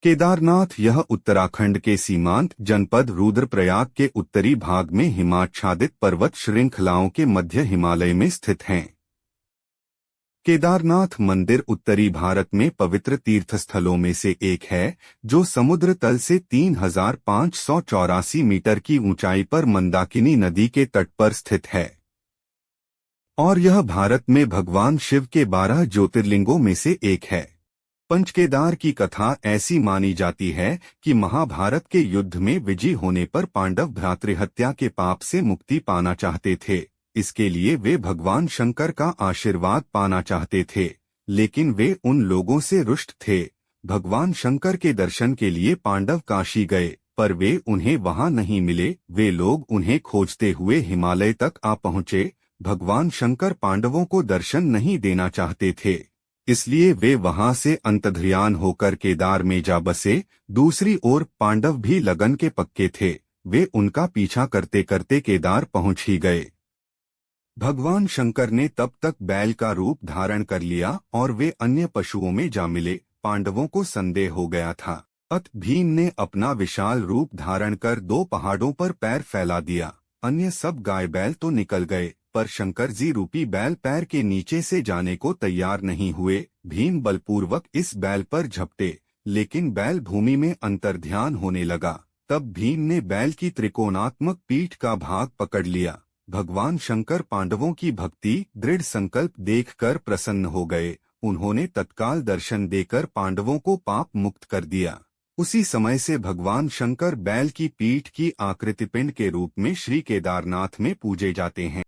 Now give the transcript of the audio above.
केदारनाथ यह उत्तराखंड के सीमांत जनपद रुद्रप्रयाग के उत्तरी भाग में हिमाच्छादित पर्वत श्रृंखलाओं के मध्य हिमालय में स्थित हैं। केदारनाथ मंदिर उत्तरी भारत में पवित्र तीर्थस्थलों में से एक है, जो समुद्र तल से 3,584 मीटर की ऊंचाई पर मंदाकिनी नदी के तट पर स्थित है और यह भारत में भगवान शिव के 12 ज्योतिर्लिंगों में से एक है। पंचकेदार की कथा ऐसी मानी जाती है कि महाभारत के युद्ध में विजयी होने पर पांडव भ्रातृहत्या के पाप से मुक्ति पाना चाहते थे। इसके लिए वे भगवान शंकर का आशीर्वाद पाना चाहते थे, लेकिन वे उन लोगों से रुष्ट थे। भगवान शंकर के दर्शन के लिए पांडव काशी गए, पर वे उन्हें वहां नहीं मिले। वे लोग उन्हें खोजते हुए हिमालय तक आ पहुंचे। भगवान शंकर पांडवों को दर्शन नहीं देना चाहते थे, इसलिए वे वहां से अंतर्ध्यान होकर केदार में जा बसे। दूसरी ओर पांडव भी लगन के पक्के थे। वे उनका पीछा करते करते केदार पहुंच ही गए। भगवान शंकर ने तब तक बैल का रूप धारण कर लिया और वे अन्य पशुओं में जा मिले। पांडवों को संदेह हो गया था। अत भीम ने अपना विशाल रूप धारण कर 2 पहाड़ों पर पैर फैला दिया। अन्य सब गाय बैल तो निकल गए, पर शंकर जी रूपी बैल पैर के नीचे से जाने को तैयार नहीं हुए। भीम बलपूर्वक इस बैल पर झपटे, लेकिन बैल भूमि में अंतर्ध्यान होने लगा। तब भीम ने बैल की त्रिकोणात्मक पीठ का भाग पकड़ लिया। भगवान शंकर पांडवों की भक्ति दृढ़ संकल्प देखकर प्रसन्न हो गए। उन्होंने तत्काल दर्शन देकर पांडवों को पाप मुक्त कर दिया। उसी समय से भगवान शंकर बैल की पीठ की आकृति पिंड के रूप में श्री केदारनाथ में पूजे जाते हैं।